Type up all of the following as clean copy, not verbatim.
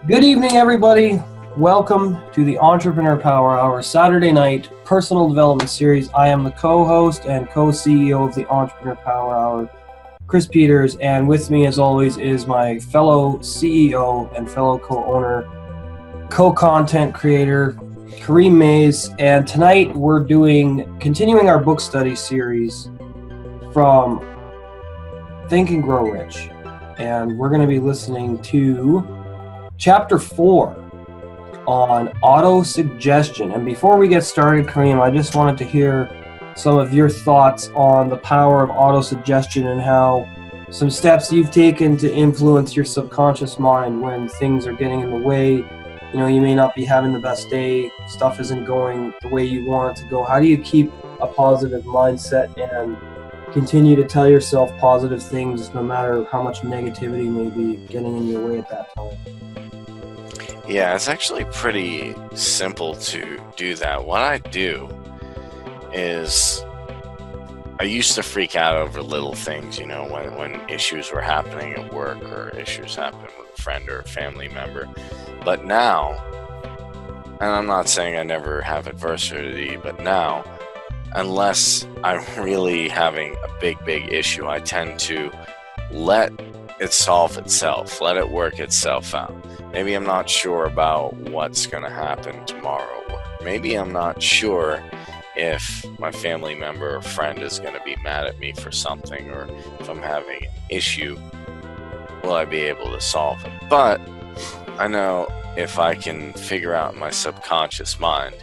Good evening, everybody. Welcome to the Entrepreneur Power Hour Saturday night personal development series. I am the co-host and co-CEO of the Entrepreneur Power Hour, Chris Peters, and with me, as always, is my fellow CEO and fellow co-owner, co-content creator, Kareem Mays. And tonight we're continuing our book study series from Think and Grow Rich. And we're going to be listening to Chapter 4 on Autosuggestion. And before we get started, Kareem, I just wanted to hear some of your thoughts on the power of autosuggestion and how some steps you've taken to influence your subconscious mind when things are getting in the way. You know, you may not be having the best day, stuff isn't going the way you want it to go. How do you keep a positive mindset and continue to tell yourself positive things no matter how much negativity may be getting in your way at that time? Yeah, it's actually pretty simple to do that. What I do is I used to freak out over little things, you know, when issues were happening at work or issues happening with a friend or a family member. But now, and I'm not saying I never have adversity, but now, unless I'm really having a big issue, I tend to let it solve itself, let it work itself out. Maybe I'm not sure about what's going to happen tomorrow. Maybe I'm not sure if my family member or friend is going to be mad at me for something, or if I'm having an issue, will I be able to solve it? But I know if I can figure out in my subconscious mind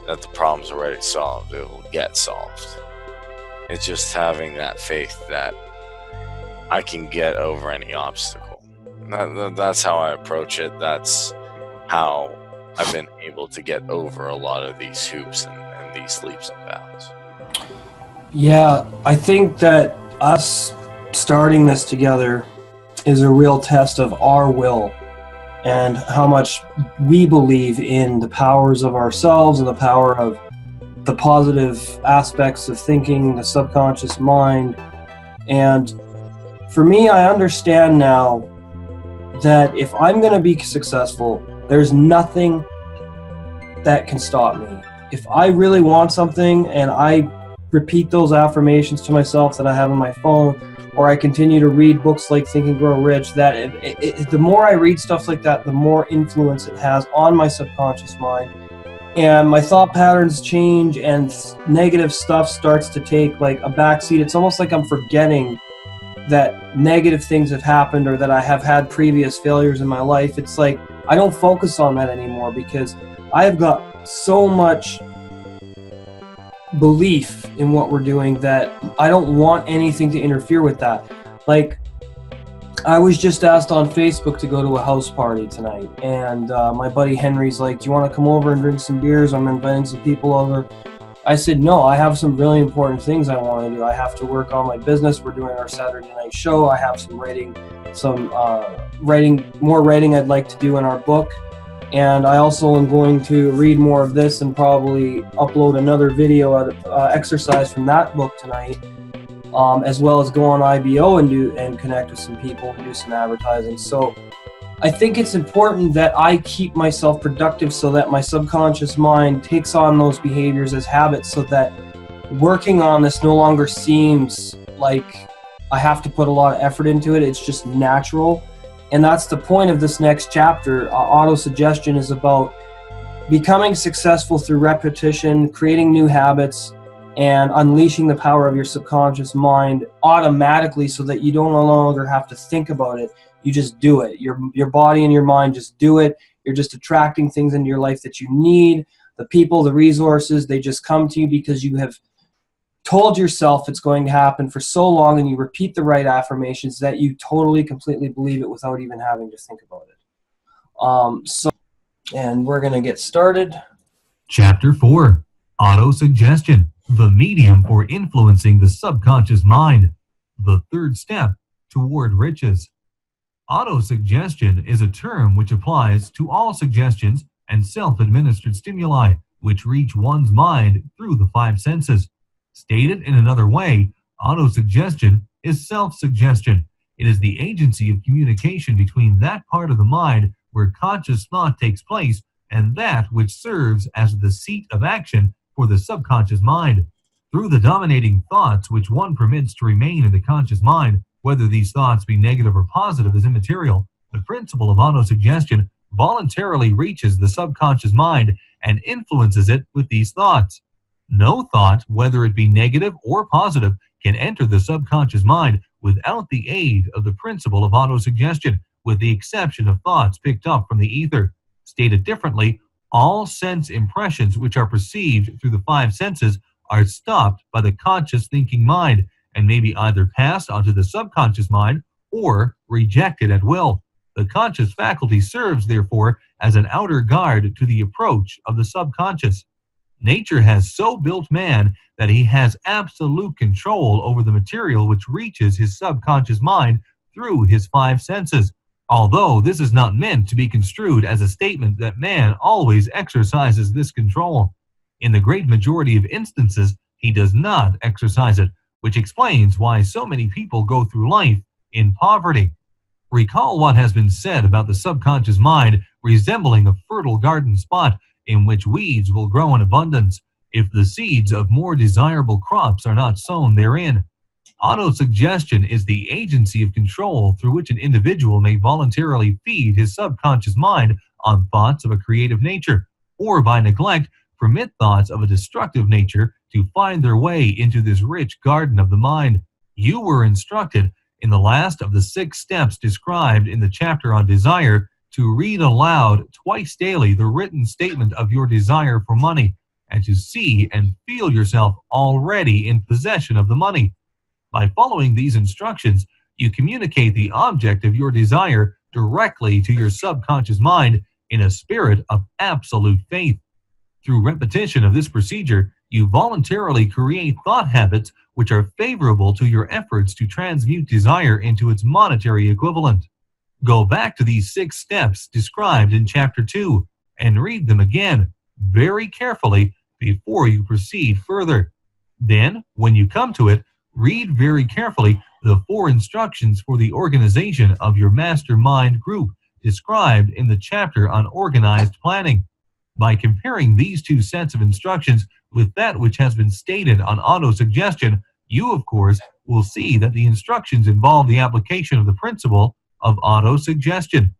that the problem's already solved, it will get solved. It's just having that faith that I can get over any obstacle. That's how I approach it. That's how I've been able to get over a lot of these hoops and these leaps and bounds. Yeah, I think that us starting this together is a real test of our will and how much we believe in the powers of ourselves and the power of the positive aspects of thinking, the subconscious mind. And for me, I understand now that if I'm going to be successful, there's nothing that can stop me. If I really want something and I repeat those affirmations to myself that I have on my phone, or I continue to read books like Think and Grow Rich, that the more I read stuff like that, the more influence it has on my subconscious mind. And my thought patterns change and negative stuff starts to take like a backseat. It's almost like I'm forgetting that negative things have happened or that I have had previous failures in my life. It's like I don't focus on that anymore because I have got so much belief in what we're doing that I don't want anything to interfere with that. Like, I was just asked on Facebook to go to a house party tonight, and my buddy Henry's like, do you want to come over and drink some beers? I'm inviting some people over. I said, no, I have some really important things I want to do. I have to work on my business. We're doing our Saturday night show. I have some more writing I'd like to do in our book. And I also am going to read more of this and probably upload another video exercise from that book tonight, as well as go on IBO and connect with some people and do some advertising. So I think it's important that I keep myself productive so that my subconscious mind takes on those behaviors as habits, so that working on this no longer seems like I have to put a lot of effort into it. It's just natural. And that's the point of this next chapter. Autosuggestion is about becoming successful through repetition, creating new habits, and unleashing the power of your subconscious mind automatically so that you don't no longer have to think about it. You just do it. Your body and your mind just do it. You're just attracting things into your life that you need. The people, the resources, they just come to you because you have told yourself it's going to happen for so long, and you repeat the right affirmations that you totally, completely believe it without even having to think about it. And we're going to get started. Chapter 4, Autosuggestion, the medium for influencing the subconscious mind, the third step toward riches. Autosuggestion is a term which applies to all suggestions and self-administered stimuli which reach one's mind through the five senses. Stated in another way, autosuggestion is self-suggestion. It is the agency of communication between that part of the mind where conscious thought takes place and that which serves as the seat of action for the subconscious mind. Through the dominating thoughts which one permits to remain in the conscious mind, whether these thoughts be negative or positive is immaterial, the principle of autosuggestion voluntarily reaches the subconscious mind and influences it with these thoughts. No thought, whether it be negative or positive, can enter the subconscious mind without the aid of the principle of autosuggestion, with the exception of thoughts picked up from the ether. Stated differently, all sense impressions which are perceived through the five senses are stopped by the conscious thinking mind and may be either passed onto the subconscious mind or rejected at will. The conscious faculty serves, therefore, as an outer guard to the approach of the subconscious. Nature has so built man that he has absolute control over the material which reaches his subconscious mind through his five senses, although this is not meant to be construed as a statement that man always exercises this control. In the great majority of instances, he does not exercise it, which explains why so many people go through life in poverty. Recall what has been said about the subconscious mind resembling a fertile garden spot in which weeds will grow in abundance if the seeds of more desirable crops are not sown therein. Autosuggestion is the agency of control through which an individual may voluntarily feed his subconscious mind on thoughts of a creative nature, or by neglect, permit thoughts of a destructive nature to find their way into this rich garden of the mind. You were instructed in the last of the 6 steps described in the chapter on desire to read aloud twice daily the written statement of your desire for money, and to see and feel yourself already in possession of the money. By following these instructions, you communicate the object of your desire directly to your subconscious mind in a spirit of absolute faith. Through repetition of this procedure, you voluntarily create thought habits which are favorable to your efforts to transmute desire into its monetary equivalent. Go back to these 6 steps described in Chapter 2 and read them again very carefully before you proceed further. Then, when you come to it, read very carefully the 4 instructions for the organization of your mastermind group described in the chapter on organized planning. By comparing these 2 sets of instructions with that which has been stated on autosuggestion, you, of course, will see that the instructions involve the application of the principle of autosuggestion.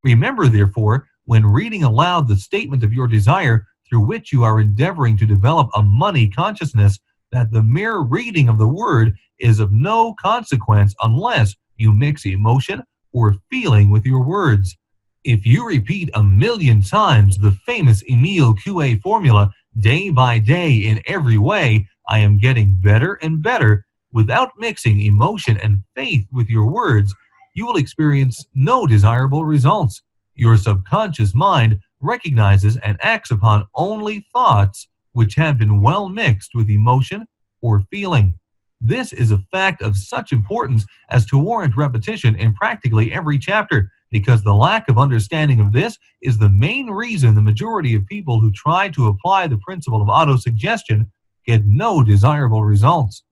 Remember, therefore, when reading aloud the statement of your desire through which you are endeavoring to develop a money consciousness, that the mere reading of the word is of no consequence unless you mix emotion or feeling with your words. If you repeat 1,000,000 times the famous Emile Coué formula day by day in every way, I am getting better and better, without mixing emotion and faith with your words, you will experience no desirable results. Your subconscious mind recognizes and acts upon only thoughts which have been well mixed with emotion or feeling. This is a fact of such importance as to warrant repetition in practically every chapter, because the lack of understanding of this is the main reason the majority of people who try to apply the principle of autosuggestion get no desirable results.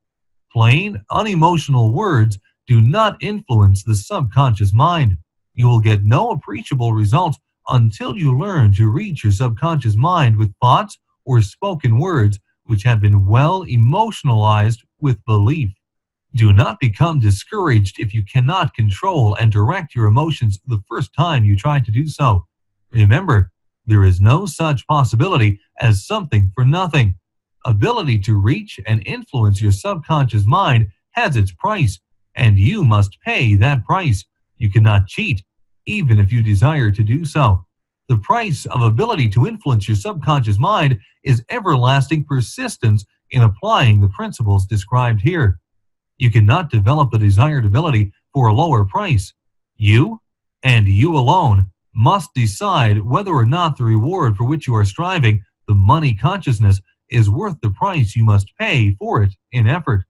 Plain, unemotional words do not influence the subconscious mind. You will get no appreciable results until you learn to reach your subconscious mind with thoughts or spoken words which have been well emotionalized with belief. Do not become discouraged if you cannot control and direct your emotions the first time you try to do so. Remember, there is no such possibility as something for nothing. Ability to reach and influence your subconscious mind has its price, and you must pay that price. You cannot cheat, even if you desire to do so. The price of ability to influence your subconscious mind is everlasting persistence in applying the principles described here. You cannot develop the desired ability for a lower price. You, and you alone, must decide whether or not the reward for which you are striving, the money consciousness, is worth the price you must pay for it in effort.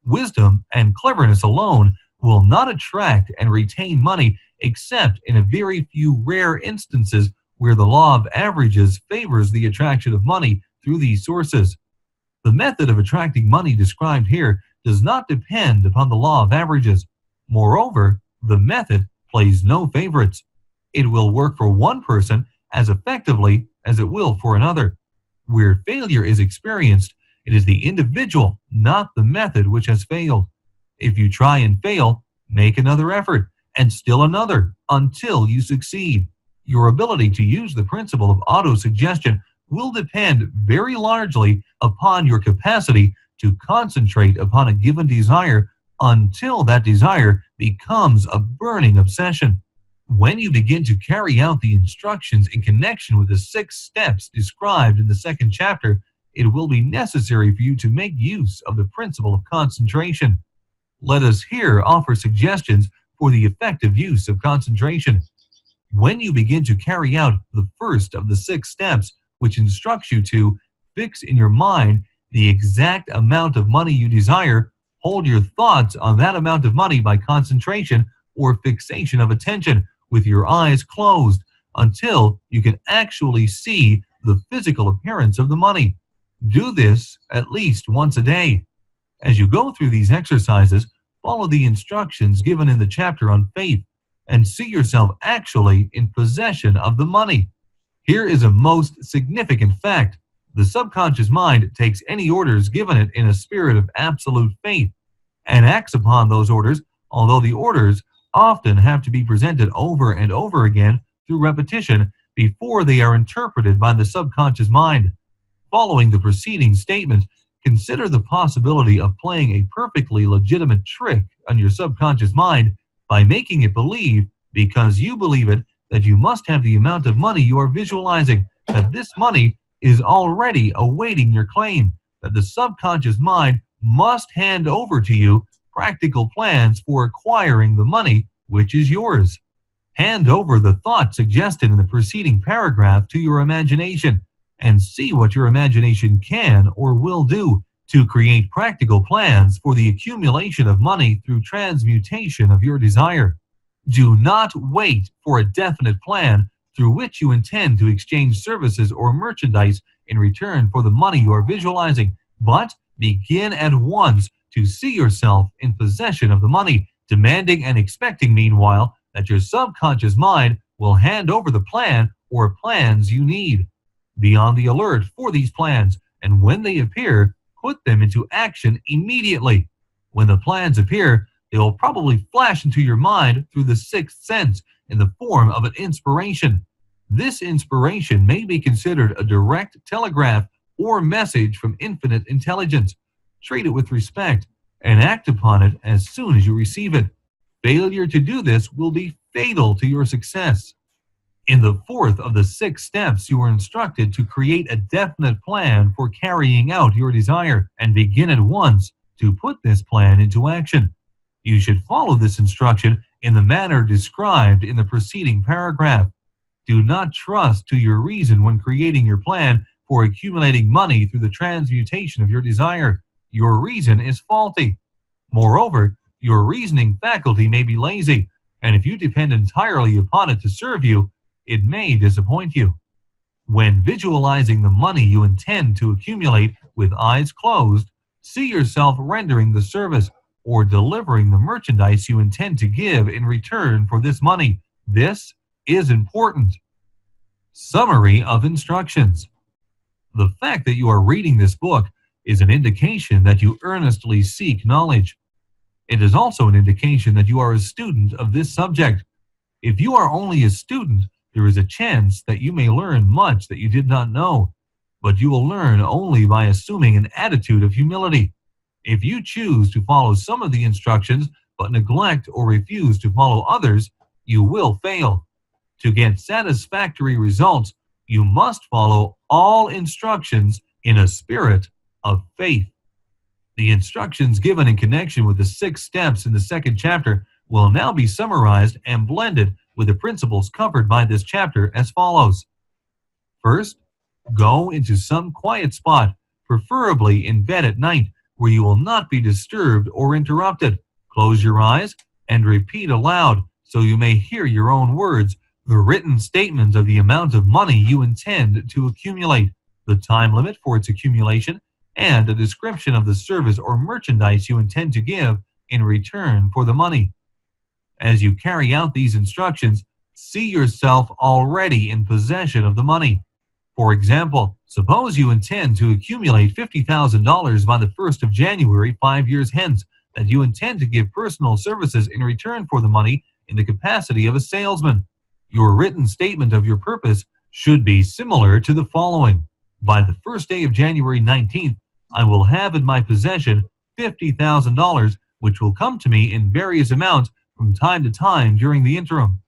Wisdom and cleverness alone will not attract and retain money except in a very few rare instances where the law of averages favors the attraction of money through these sources. The method of attracting money described here does not depend upon the law of averages. Moreover, the method plays no favorites. It will work for one person as effectively as it will for another. Where failure is experienced, it is the individual, not the method, which has failed. If you try and fail, make another effort, and still another, until you succeed. Your ability to use the principle of autosuggestion will depend very largely upon your capacity to concentrate upon a given desire until that desire becomes a burning obsession. When you begin to carry out the instructions in connection with the 6 steps described in the 2nd chapter, it will be necessary for you to make use of the principle of concentration. Let us here offer suggestions for the effective use of concentration. When you begin to carry out the first of the 6 steps, which instructs you to fix in your mind the exact amount of money you desire, hold your thoughts on that amount of money by concentration or fixation of attention with your eyes closed until you can actually see the physical appearance of the money. Do this at least once a day. As you go through these exercises, follow the instructions given in the chapter on faith and see yourself actually in possession of the money. Here is a most significant fact. The subconscious mind takes any orders given it in a spirit of absolute faith and acts upon those orders, although the orders often have to be presented over and over again through repetition before they are interpreted by the subconscious mind. Following the preceding statement, consider the possibility of playing a perfectly legitimate trick on your subconscious mind by making it believe, because you believe it, that you must have the amount of money you are visualizing, that this money is already awaiting your claim, that the subconscious mind must hand over to you practical plans for acquiring the money which is yours. Hand over the thought suggested in the preceding paragraph to your imagination and see what your imagination can or will do to create practical plans for the accumulation of money through transmutation of your desire. Do not wait for a definite plan through which you intend to exchange services or merchandise in return for the money you are visualizing, but begin at once to see yourself in possession of the money, demanding and expecting meanwhile that your subconscious mind will hand over the plan or plans you need. Be on the alert for these plans, and when they appear, put them into action immediately. When the plans appear, they will probably flash into your mind through the 6th sense in the form of an inspiration. This inspiration may be considered a direct telegraph or message from infinite intelligence. Treat it with respect and act upon it as soon as you receive it. Failure to do this will be fatal to your success. In the 4th of the 6 steps, you are instructed to create a definite plan for carrying out your desire and begin at once to put this plan into action. You should follow this instruction in the manner described in the preceding paragraph. Do not trust to your reason when creating your plan for accumulating money through the transmutation of your desire. Your reason is faulty. Moreover, your reasoning faculty may be lazy, and if you depend entirely upon it to serve you, it may disappoint you. When visualizing the money you intend to accumulate with eyes closed, see yourself rendering the service or delivering the merchandise you intend to give in return for this money. This is important. Summary of instructions. The fact that you are reading this book is an indication that you earnestly seek knowledge. It is also an indication that you are a student of this subject. If you are only a student, there is a chance that you may learn much that you did not know, but you will learn only by assuming an attitude of humility. If you choose to follow some of the instructions but neglect or refuse to follow others, you will fail. To get satisfactory results, you must follow all instructions in a spirit of faith. The instructions given in connection with the 6 steps in the 2nd chapter will now be summarized and blended with the principles covered by this chapter as follows. First, go into some quiet spot, preferably in bed at night, where you will not be disturbed or interrupted. Close your eyes and repeat aloud, so you may hear your own words, the written statement of the amount of money you intend to accumulate, the time limit for its accumulation, and a description of the service or merchandise you intend to give in return for the money. As you carry out these instructions, see yourself already in possession of the money. For example, suppose you intend to accumulate $50,000 by the 1st of January 5 years hence, that you intend to give personal services in return for the money in the capacity of a salesman. Your written statement of your purpose should be similar to the following. By the first day of January 19th, I will have in my possession $50,000, which will come to me in various amounts from time to time during the interim.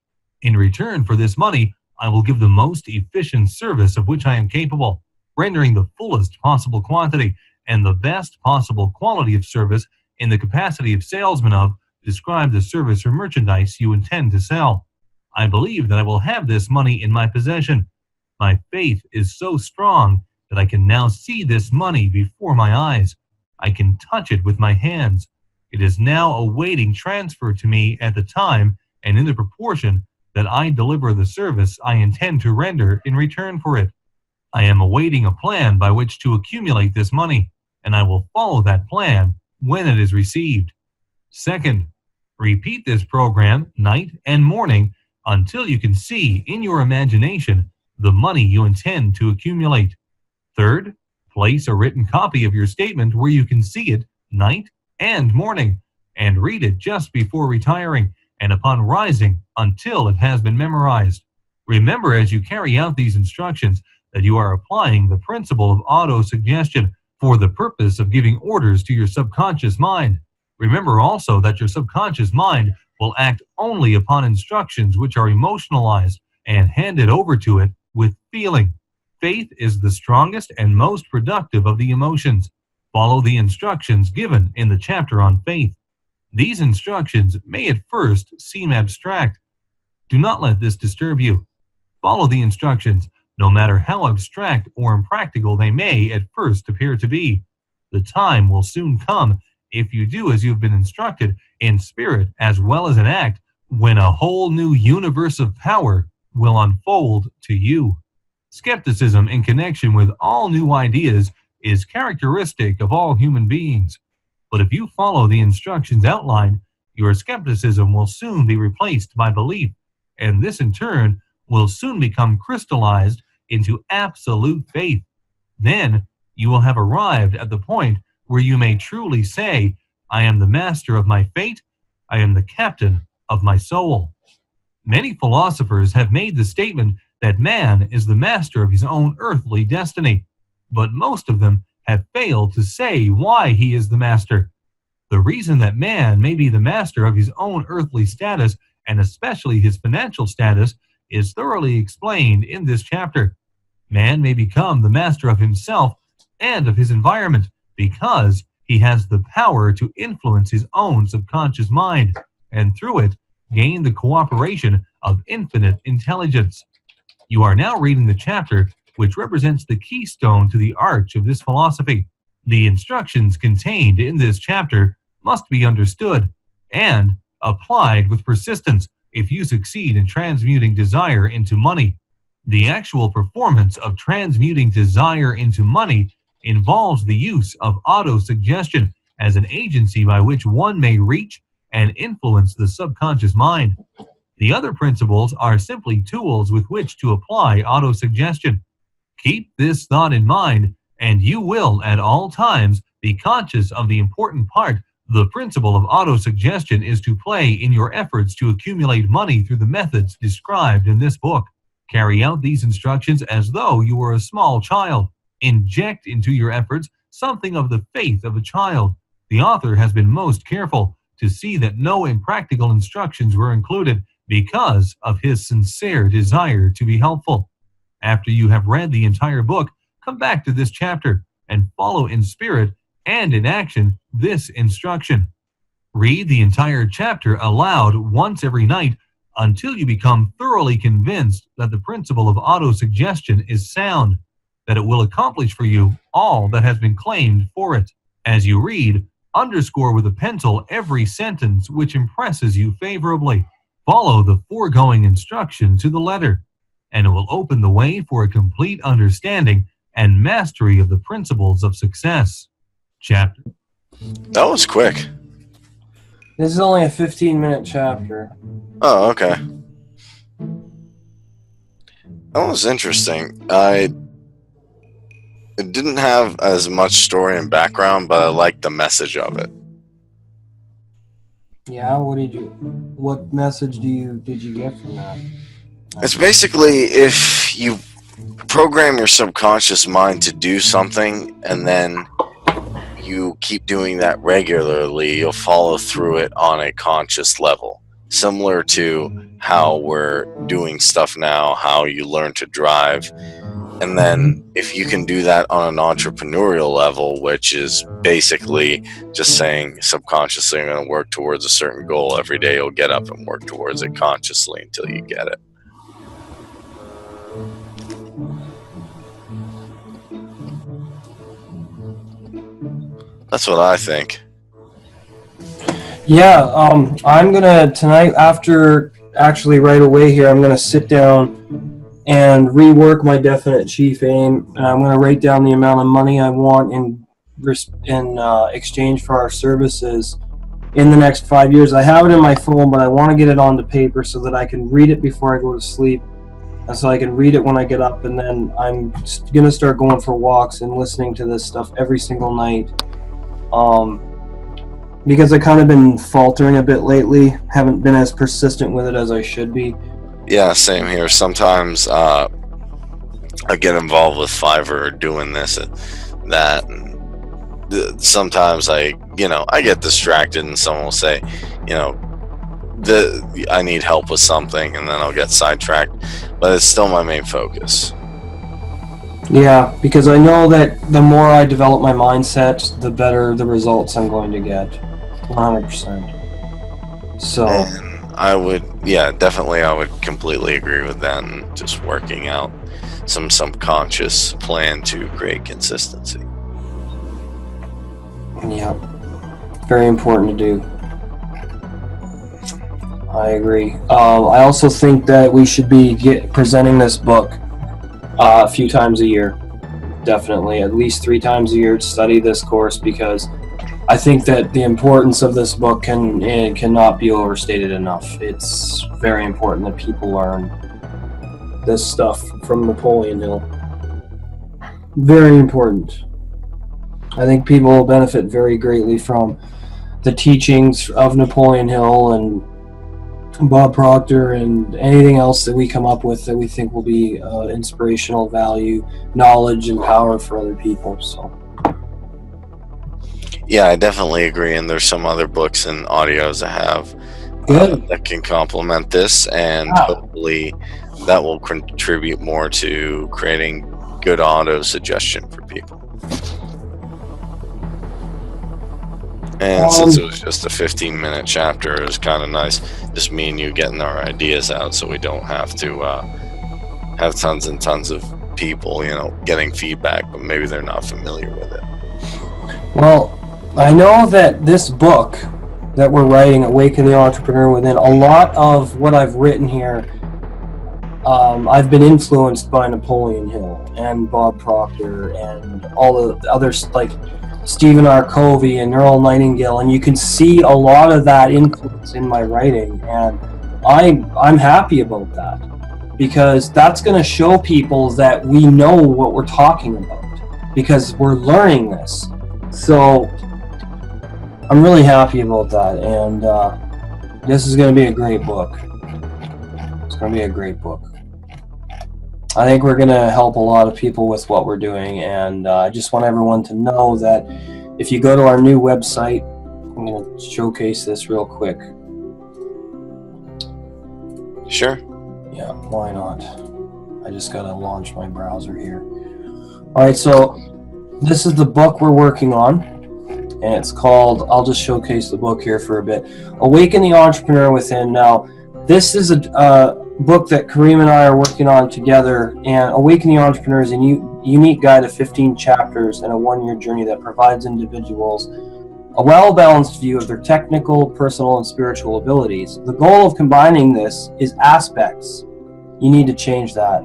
In return for this money, I will give the most efficient service of which I am capable, rendering the fullest possible quantity and the best possible quality of service in the capacity of salesman of describe the service or merchandise you intend to sell. I believe that I will have this money in my possession. My faith is so strong that I can now see this money before my eyes. I can touch it with my hands. It is now awaiting transfer to me at the time and in the proportion that I deliver the service I intend to render in return for it. I am awaiting a plan by which to accumulate this money, and I will follow that plan when it is received. Second, repeat this program night and morning until you can see in your imagination the money you intend to accumulate. Third, place a written copy of your statement where you can see it night and morning, and read it just before retiring and upon rising until it has been memorized. Remember as you carry out these instructions that you are applying the principle of autosuggestion for the purpose of giving orders to your subconscious mind. Remember also that your subconscious mind will act only upon instructions which are emotionalized and handed over to it with feeling. Faith is the strongest and most productive of the emotions. Follow the instructions given in the chapter on faith. These instructions may at first seem abstract. Do not let this disturb you. Follow the instructions, no matter how abstract or impractical they may at first appear to be. The time will soon come, if you do as you've been instructed, in spirit as well as in act, when a whole new universe of power will unfold to you. Skepticism in connection with all new ideas is characteristic of all human beings. But if you follow the instructions outlined, your skepticism will soon be replaced by belief, and this in turn will soon become crystallized into absolute faith. Then you will have arrived at the point where you may truly say, I am the master of my fate, I am the captain of my soul. Many philosophers have made the statement that man is the master of his own earthly destiny, but most of them have failed to say why he is the master. The reason that man may be the master of his own earthly status, and especially his financial status, is thoroughly explained in this chapter. Man may become the master of himself and of his environment because he has the power to influence his own subconscious mind, and through it, gain the cooperation of infinite intelligence. You are now reading the chapter which represents the keystone to the arch of this philosophy. The instructions contained in this chapter must be understood and applied with persistence if you succeed in transmuting desire into money. The actual performance of transmuting desire into money involves the use of autosuggestion as an agency by which one may reach and influence the subconscious mind. The other principles are simply tools with which to apply autosuggestion. Keep this thought in mind, and you will at all times be conscious of the important part the principle of autosuggestion is to play in your efforts to accumulate money through the methods described in this book. Carry out these instructions as though you were a small child. Inject into your efforts something of the faith of a child. The author has been most careful to see that no impractical instructions were included because of his sincere desire to be helpful. After you have read the entire book, come back to this chapter and follow in spirit and in action this instruction. Read the entire chapter aloud once every night until you become thoroughly convinced that the principle of autosuggestion is sound, that it will accomplish for you all that has been claimed for it. As you read, underscore with a pencil every sentence which impresses you favorably. Follow the foregoing instruction to the letter, and it will open the way for a complete understanding and mastery of the principles of success. Chapter. That was quick. This is only a 15-minute chapter. Oh, okay. That was interesting. It didn't have as much story and background, but I liked the message of it. Yeah, what message did you get from that? It's basically if you program your subconscious mind to do something and then you keep doing that regularly, you'll follow through it on a conscious level. Similar to how we're doing stuff now, how you learn to drive. And then if you can do that on an entrepreneurial level, which is basically just saying subconsciously I'm going to work towards a certain goal every day, you'll get up and work towards it consciously until you get it. That's what I think. Yeah, I'm gonna tonight, after actually right away here, I'm gonna sit down and rework my definite chief aim, and I'm gonna write down the amount of money I want in exchange for our services in the next 5 years. I have it in my phone, but I want to get it onto paper so that I can read it before I go to sleep, and so I can read it when I get up, and then I'm gonna start going for walks and listening to this stuff every single night. Because I kind of been faltering a bit lately, haven't been as persistent with it as I should be. Yeah, same here. Sometimes I get involved with Fiverr doing this and that, and sometimes I get distracted and someone will say, I need help with something, and then I'll get sidetracked, but it's still my main focus. Yeah, because I know that the more I develop my mindset, the better the results I'm going to get. 100%. So, and I would completely agree with that, and just working out some subconscious plan to create consistency. Yeah, very important to do. I agree. I also think that we should be presenting this book a few times a year. Definitely, at least 3 times a year to study this course, because I think that the importance of this book cannot be overstated enough. It's very important that people learn this stuff from Napoleon Hill. Very important. I think people will benefit very greatly from the teachings of Napoleon Hill and Bob Proctor and anything else that we come up with that we think will be inspirational value, knowledge, and power for other people. So. Yeah, I definitely agree, and there's some other books and audios I have that can complement this, and hopefully that will contribute more to creating good auto-suggestion for people. And since it was just a 15-minute chapter, it was kind of nice, just me and you getting our ideas out, so we don't have to have tons and tons of people, getting feedback, but maybe they're not familiar with it. Well, I know that this book that we're writing, Awaken the Entrepreneur Within, a lot of what I've written here, I've been influenced by Napoleon Hill and Bob Proctor and all the others like Stephen R. Covey and Earl Nightingale, and you can see a lot of that influence in my writing, and I'm happy about that, because that's going to show people that we know what we're talking about, because we're learning this. So I'm really happy about that, and this is going to be a great book. It's going to be a great book. I think we're going to help a lot of people with what we're doing, and I just want everyone to know that if you go to our new website, I'm going to showcase this real quick. Sure. Yeah, why not? I just got to launch my browser here. All right, so this is the book we're working on, and it's called, I'll just showcase the book here for a bit, Awaken the Entrepreneur Within. Now, this is a book that Kareem and I are working on together, and Awaken the Entrepreneur is a unique guide of 15 chapters and a 1-year journey that provides individuals a well-balanced view of their technical, personal, and spiritual abilities. The goal of combining this is aspects. You need to change that.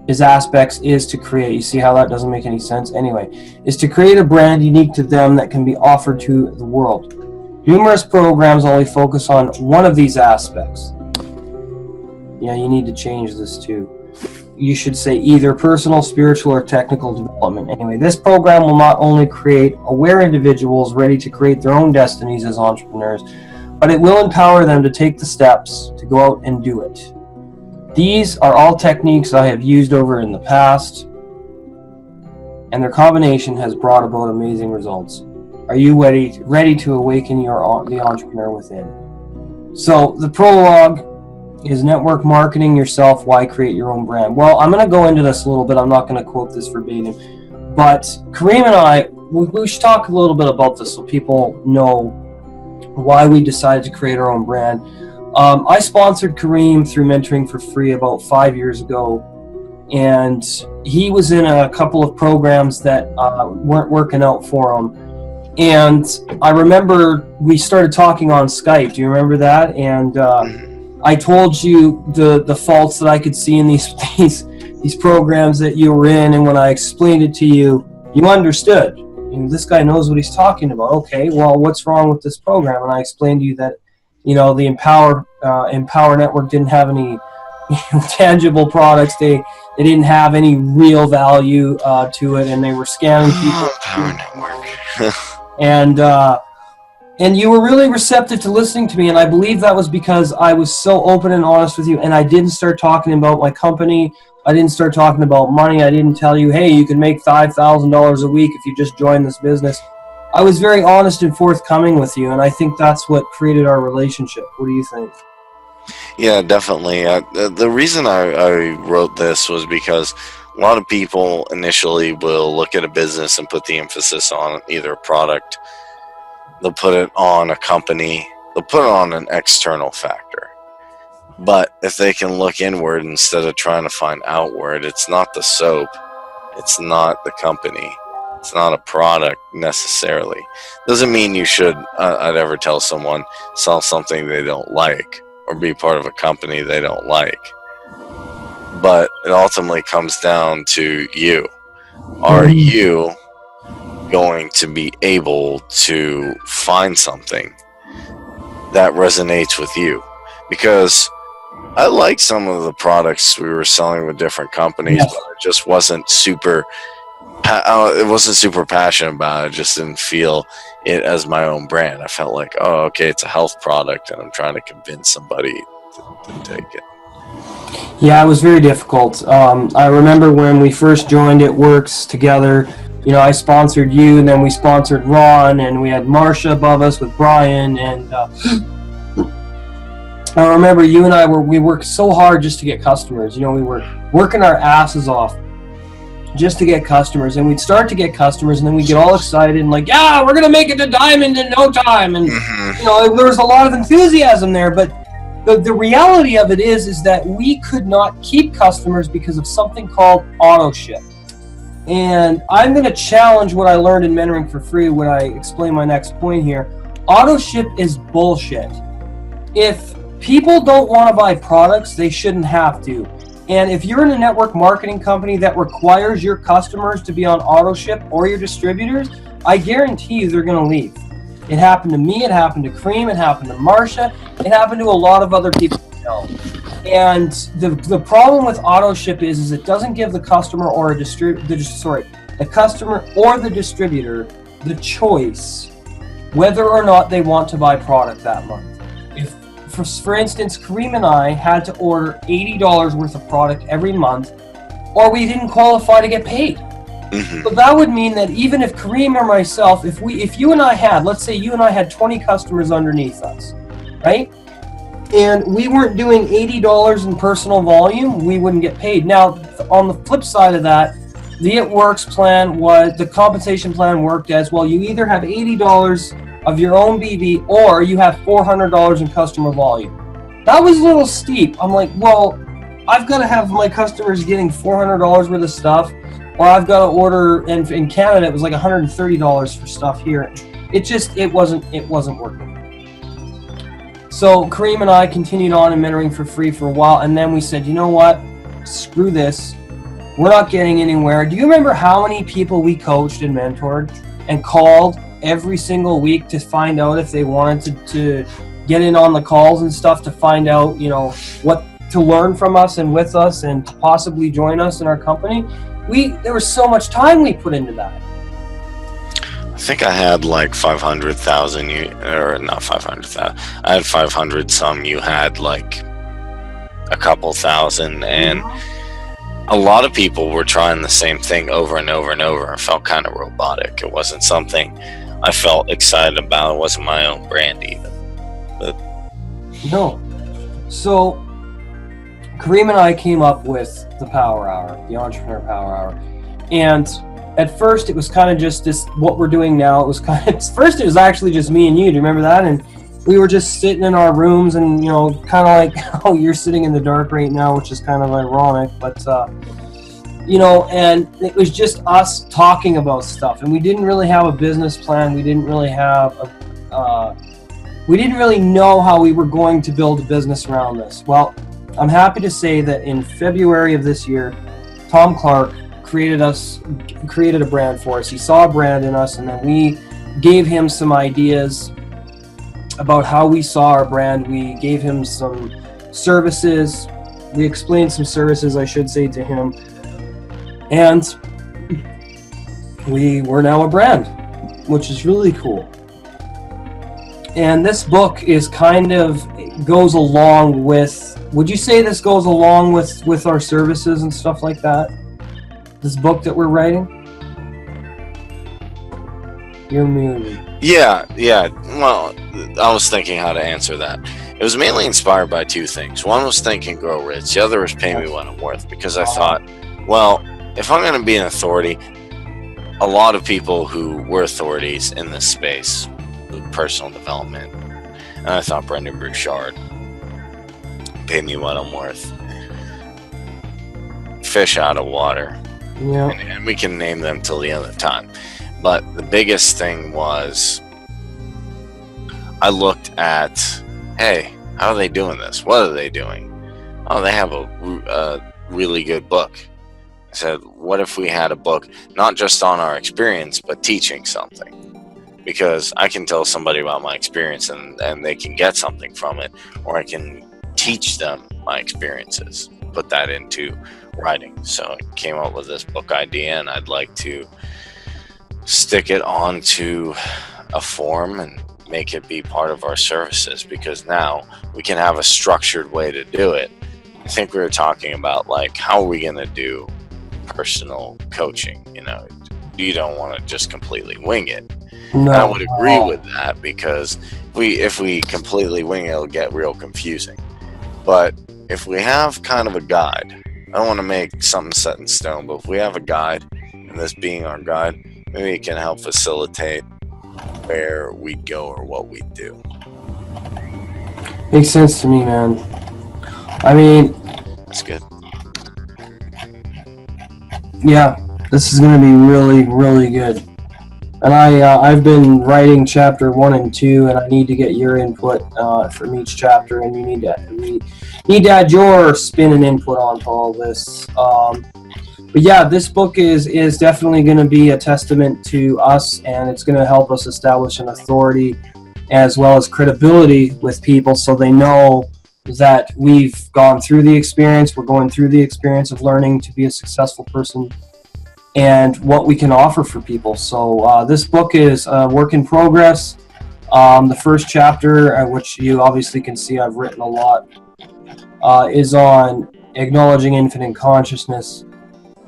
His aspects is to create, you see how that doesn't make any sense? Anyway, is to create a brand unique to them that can be offered to the world. Numerous programs only focus on one of these aspects. Yeah, you need to change this too. You should say either personal, spiritual, or technical development. Anyway, this program will not only create aware individuals ready to create their own destinies as entrepreneurs, but it will empower them to take the steps to go out and do it. These are all techniques I have used over in the past, and their combination has brought about amazing results. Are you ready to awaken the entrepreneur within? So the prologue is network marketing yourself, why create your own brand? Well, I'm going to go into this a little bit. I'm not going to quote this verbatim, but Kareem and I, we should talk a little bit about this so people know why we decided to create our own brand. I sponsored Kareem through Mentoring for Free about 5 years ago, and he was in a couple of programs that weren't working out for him. And I remember we started talking on Skype. Do you remember that? And I told you the faults that I could see in these programs that you were in, and when I explained it to you, you understood. And this guy knows what he's talking about. Okay, well, what's wrong with this program? And I explained to you that, the Empower Network didn't have any tangible products. They didn't have any real value to it, and they were scamming people. Power Network. And you were really receptive to listening to me, and I believe that was because I was so open and honest with you, and I didn't start talking about my company. I didn't start talking about money. I didn't tell you, hey, you can make $5,000 a week if you just join this business. I was very honest and forthcoming with you, and I think that's what created our relationship. What do you think? Yeah, definitely. The reason I wrote this was because a lot of people initially will look at a business and put the emphasis on either a product, they'll put it on a company, they'll put it on an external factor. But if they can look inward instead of trying to find outward, it's not the soap, it's not the company, it's not a product necessarily. Doesn't mean you should, I'd ever tell someone, sell something they don't like or be part of a company they don't like. But it ultimately comes down to you. Are you going to be able to find something that resonates with you? Because I like some of the products we were selling with different companies, but I just wasn't super passionate about it. I just didn't feel it as my own brand. I felt like, oh, okay, it's a health product, and I'm trying to convince somebody to take it. Yeah, it was very difficult. I remember when we first joined It Works together, I sponsored you, and then we sponsored Ron, and we had Marsha above us with Brian, and I remember you and we worked so hard just to get customers. We were working our asses off just to get customers, and we'd start to get customers, and then we'd get all excited and like, yeah, we're gonna make it to diamond in no time, and there was a lot of enthusiasm there, but the reality of it is that we could not keep customers because of something called auto ship. And I'm going to challenge what I learned in Mentoring for Free when I explain my next point here. Auto ship is bullshit. If people don't want to buy products, they shouldn't have to. And if you're in a network marketing company that requires your customers to be on auto ship or your distributors, I guarantee you they're going to leave. It happened to me, it happened to Kareem, it happened to Marsha, it happened to a lot of other people. And the problem with auto ship is it doesn't give the customer or the customer or the distributor the choice whether or not they want to buy product that month. If, for instance, Kareem and I had to order $80 worth of product every month, or we didn't qualify to get paid. So that would mean that even if Kareem or myself, if you and I had, let's say you and I had 20 customers underneath us, right? And we weren't doing $80 in personal volume, we wouldn't get paid. Now, on the flip side of that, the It Works plan the compensation plan worked as, well, you either have $80 of your own BB or you have $400 in customer volume. That was a little steep. I'm like, well, I've got to have my customers getting $400 worth of stuff, or I've got to order, and in Canada it was like $130 for stuff here. It wasn't working. So Kareem and I continued on in Mentoring for Free for a while, and then we said, you know what? Screw this. We're not getting anywhere. Do you remember how many people we coached and mentored and called every single week to find out if they wanted to get in on the calls and stuff, to find out, what to learn from us and with us and to possibly join us in our company, there was so much time we put into that. I think I had like 500,000, or not 500,000. I had 500 some. You had like a couple thousand, and a lot of people were trying the same thing over and over and over. It felt kind of robotic. It wasn't something I felt excited about. It wasn't my own brand even. But no. So Kareem and I came up with the Power Hour, the Entrepreneur Power Hour, and at first it was kind of just this, what we're doing now. It was first it was actually just me and you. Do you remember that? And we were just sitting in our rooms, and kind of like how you're sitting in the dark right now, which is kind of ironic, but and it was just us talking about stuff, and we didn't really have a business plan. We didn't really have we didn't really know how we were going to build a business around this. Well, I'm happy to say that in February of this year, Tom Clark created a brand for us. He saw a brand in us, and then we gave him some ideas about how we saw our brand. We gave him some services. We explained some services, I should say, to him. And we're now a brand, which is really cool. And this book is goes along with, would you say this goes along with our services and stuff like that? This book that we're writing? You're muted. Yeah. Well, I was thinking how to answer that. It was mainly inspired by two things. One was Think and Grow Rich. The other was Pay Me What I'm Worth, because I thought, well, if I'm going to be an authority, a lot of people who were authorities in this space, personal development, and I thought Brendan Burchard, Pay Me What I'm Worth, Fish Out of Water, yeah, and we can name them till the end of time. But the biggest thing was, I looked at, hey, how are they doing this? What are they doing? Oh, they have a really good book. I said, what if we had a book not just on our experience, but teaching something? Because I can tell somebody about my experience and they can get something from it, or I can teach them my experiences, put that into writing. So I came up with this book idea, and I'd like to stick it onto a form and make it be part of our services, because now we can have a structured way to do it. I think we were talking about, like, how are we going to do personal coaching? You don't want to just completely wing it. No. And I would agree with that, because if we completely wing it, it'll get real confusing. But if we have kind of a guide, I don't want to make something set in stone, but if we have a guide, and this being our guide, maybe it can help facilitate where we go or what we do. Makes sense to me, man. I mean, That's good. yeah, this is going to be really, really good. And I've been writing chapter 1 and 2, and I need to get your input from each chapter, and we need to add your spin and input onto all this. But yeah, this book is definitely going to be a testament to us, and it's going to help us establish an authority as well as credibility with people, so they know that we've gone through the experience, we're going through the experience of learning to be a successful person, and what we can offer for people. So this book is a work in progress. The first chapter, which you obviously can see I've written a lot, is on acknowledging infinite consciousness.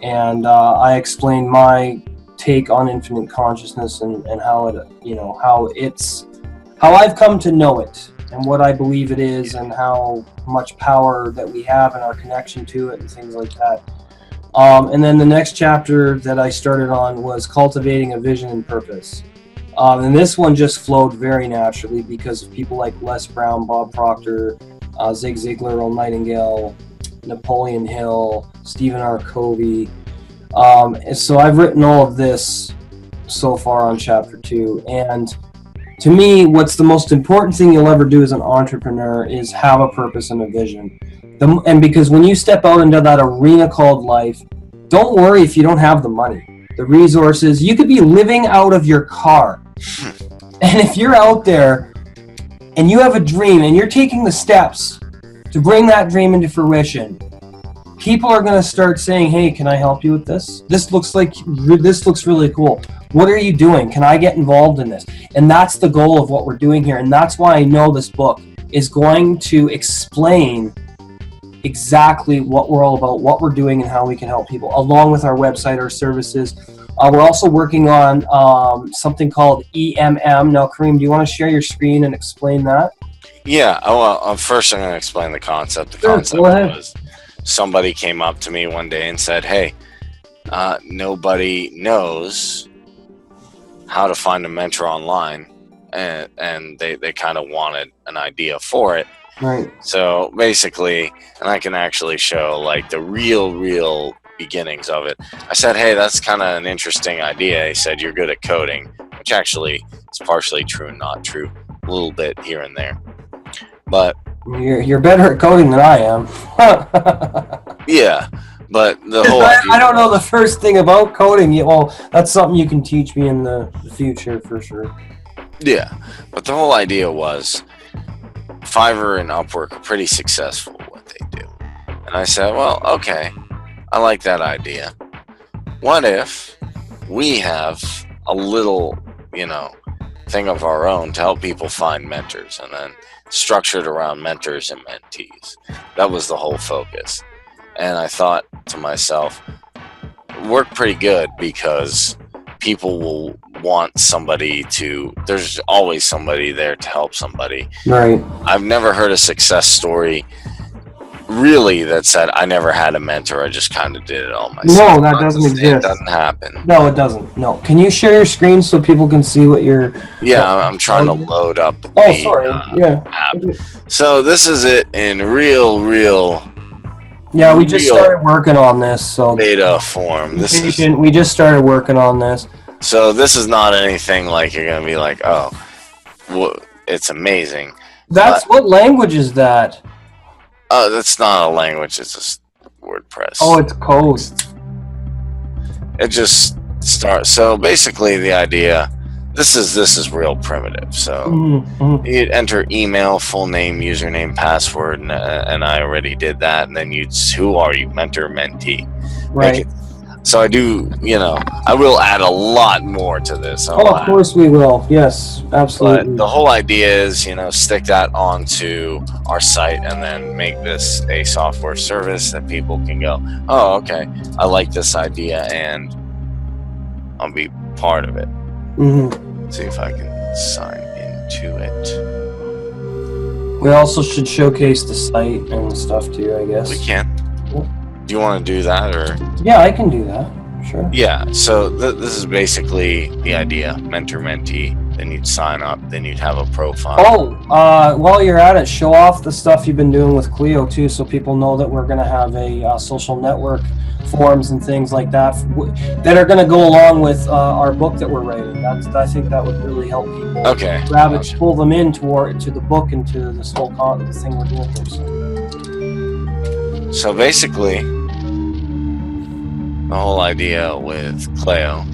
And I explain my take on infinite consciousness and how I've come to know it and what I believe it is, and how much power that we have in our connection to it and things like that. And then the next chapter that I started on was cultivating a vision and purpose. And this one just flowed very naturally because of people like Les Brown, Bob Proctor, Zig Ziglar, Earl Nightingale, Napoleon Hill, Stephen R. Covey. And so I've written all of this so far on chapter 2. And to me, what's the most important thing you'll ever do as an entrepreneur is have a purpose and a vision. And because when you step out into that arena called life, don't worry if you don't have the money, the resources. You could be living out of your car. And if you're out there and you have a dream and you're taking the steps to bring that dream into fruition, people are going to start saying, hey, can I help you with this? This looks really cool. What are you doing? Can I get involved in this? And that's the goal of what we're doing here. And that's why I know this book is going to explain exactly what we're all about, what we're doing, and how we can help people, along with our website, our services. We're also working on something called EMM. Now, Kareem, do you want to share your screen and explain that? Yeah. Well, first I'm going to explain the concept. The concept was somebody came up to me one day and said, hey, nobody knows how to find a mentor online, and they kind of wanted an idea for it. Right. So basically, and I can actually show like the real beginnings of it. I said, hey, that's kind of an interesting idea. He said, you're good at coding, which actually is partially true and not true, a little bit here and there. But you're better at coding than I am. Yeah, but the whole I don't know the first thing about coding. Well, that's something you can teach me in the future for sure. Yeah, but the whole idea was Fiverr and Upwork are pretty successful at what they do. And I said, well, okay, I like that idea. What if we have a little, thing of our own to help people find mentors, and then structured around mentors and mentees? That was the whole focus. And I thought to myself, work pretty good, because people will want somebody to, there's always somebody there to help somebody. Right. I've never heard a success story really that said, I never had a mentor, I just kind of did it all myself. No, that doesn't exist. It doesn't happen. No, it doesn't. No. Can you share your screen so people can see what you're... Yeah, I'm trying to load up the app. So this is it in real... Yeah, we just started working on this, so... Beta form. We just started working on this. So this is not anything like you're going to be like, oh, well, it's amazing. What language is that? That's not a language, it's just WordPress. Oh, it's code. It just starts. So basically the idea, this is real primitive. So you'd enter email, full name, username, password, and I already did that. And then who are you, mentor, mentee? Right. So I do, I will add a lot more to this. Of course we will. Yes, absolutely. But the whole idea is, stick that onto our site and then make this a software service that people can go, oh, okay, I like this idea and I'll be part of it. Mm-hmm. See if I can sign into it. We also should showcase the site and stuff too, I guess. We can. Do you want to do that, or? Yeah, I can do that. Sure. Yeah. So this is basically the idea: mentor, mentee. Then you'd sign up. Then you'd have a profile. Oh, while you're at it, show off the stuff you've been doing with Clio too, so people know that we're going to have a social network forums and things like that that are going to go along with our book that we're writing. I think that would really help people. Okay. Pull them in to the book and to this whole thing we're doing here. So basically, the whole idea with Clio.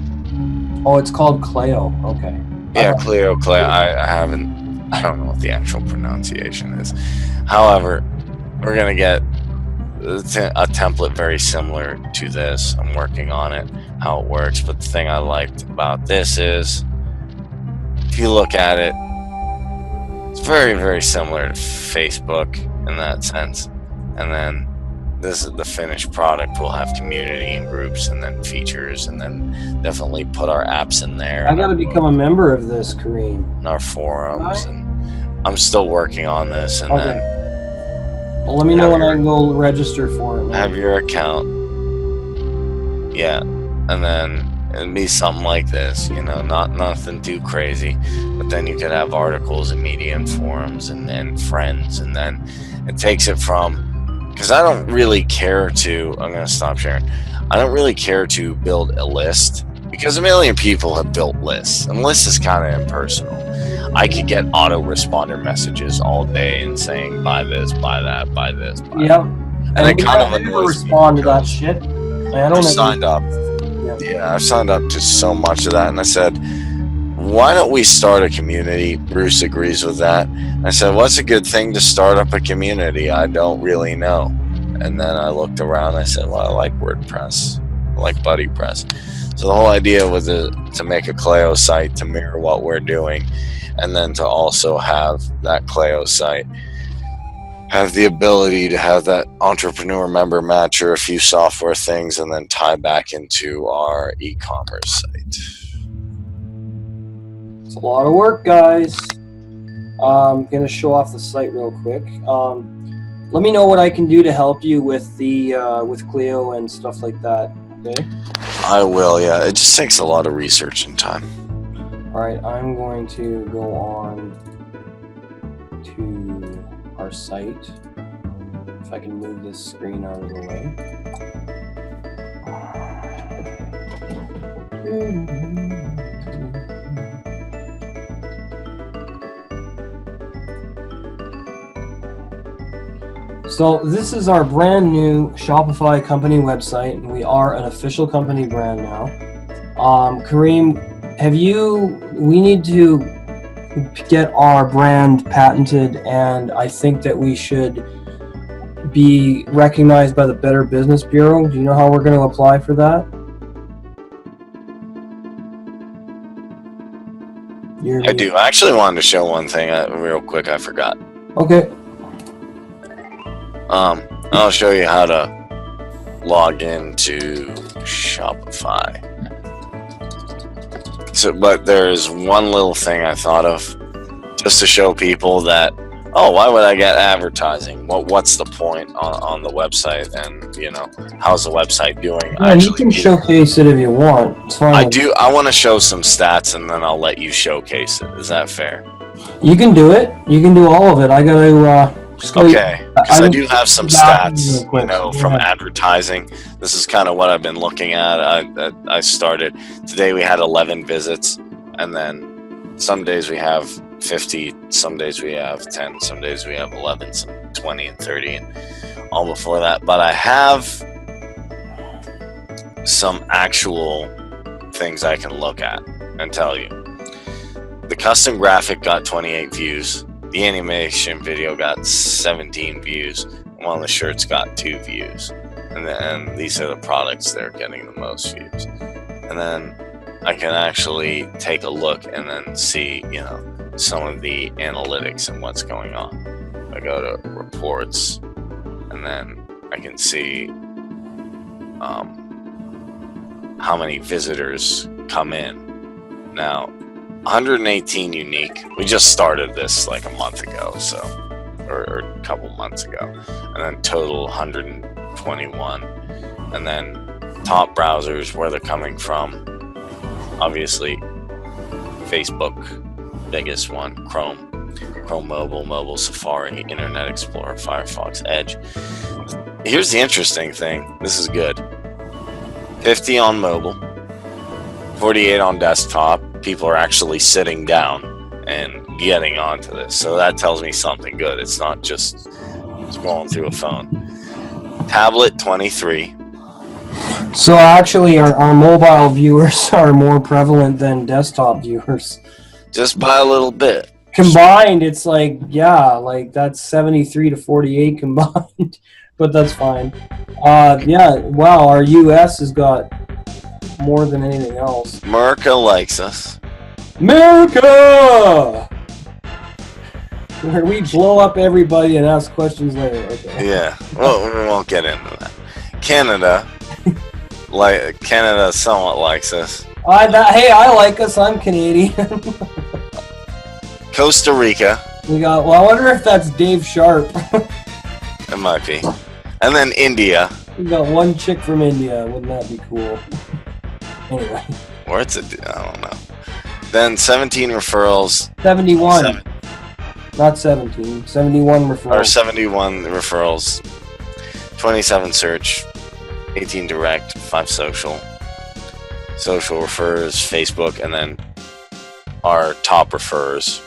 Oh, it's called Clio. Okay. Yeah, Clio. I don't know what the actual pronunciation is. However, we're going to get a template very similar to this. I'm working on it, how it works. But the thing I liked about this is, if you look at it, it's very, very similar to Facebook in that sense. And then this is the finished product. We'll have community and groups and then features, and then definitely put our apps in there. I got to become a member of this, Kareem. And our forums. And I'm still working on this. And then well, let me know when I can go register for it. Have your account. Yeah. And then it'd be something like this, not nothing too crazy. But then you could have articles and media and forums and friends. And then it takes it from, because I don't really care to, I'm going to stop sharing. I don't really care to build a list, because a million people have built lists. And lists is kind of impersonal. I could get autoresponder messages all day and saying, buy this, buy that, buy this, buy that. And it kind of annoys me. Respond to that shit. I've signed up. Yeah, I've signed up to so much of that. And I said, why don't we start a community? Bruce agrees with that. I said, what's a good thing to start up a community? I don't really know. And then I looked around. I said, well, I like WordPress. I like BuddyPress. So the whole idea was to make a Clio site to mirror what we're doing, and then to also have that Clio site have the ability to have that entrepreneur member matcher, a few software things, and then tie back into our e-commerce site. It's a lot of work, guys. I'm going to show off the site real quick. Let me know what I can do to help you with the with Clio and stuff like that. Okay. I will. Yeah, it just takes a lot of research and time. All right, I'm going to go on to our site. If I can move this screen out of the way. So this is our brand new Shopify company website, and we are an official company brand now. Kareem, we need to get our brand patented, and I think that we should be recognized by the Better Business Bureau. Do you know how we're going to apply for that? I do. I actually wanted to show one thing real quick. I forgot. Okay. I'll show you how to log into Shopify. So, but there's one little thing I thought of just to show people that, oh, why would I get advertising? What's the point on the website? And, you know, how's the website doing? Yeah, you can showcase it if you want. It's fine. I do. I want to show some stats, and then I'll let you showcase it. Is that fair? You can do it. You can do all of it. I got to... Okay, because I do have some stats, you know, from advertising. This is kind of what I've been looking at. I started today. We had 11 visits, and then some days we have 50, some days we have 10, some days we have 11, some 20 and 30, and all before that. But I have some actual things I can look at and tell you. The custom graphic got 28 views. The animation video got 17 views. One of the shirts got 2 views. And then these are the products that are getting the most views. And then I can actually take a look and then see, you know, some of the analytics and what's going on. I go to reports, and then I can see how many visitors come in. Now, 118 unique. We just started this like a month ago, so, or a couple months ago, and then total 121, and then top browsers, where they're coming from. Obviously, Facebook, biggest one, Chrome Mobile, Safari, Internet Explorer, Firefox, Edge. Here's the interesting thing. This is good. 50 on mobile, 48 on desktop. People are actually sitting down and getting onto this, so that tells me something good. It's not just scrolling through a phone. Tablet 23. So actually our mobile viewers are more prevalent than desktop viewers. Just by a little bit. Combined, it's like, yeah, like that's 73 to 48 combined, but that's fine. Yeah, wow, our US has got more than anything else. America likes us. America! Where we blow up everybody and ask questions later. Okay. Yeah, well, we won't get into that. Canada, Canada somewhat likes us. Hey, I like us. I'm Canadian. Costa Rica. Well, I wonder if that's Dave Sharp. It might be. And then India. We got one chick from India. Wouldn't that be cool? Anyway. Or I don't know. Then 17 referrals. 71. Not 17. 71 referrals. Or 71 referrals. 27 search. 18 direct. 5 social. Social refers, Facebook, and then our top refers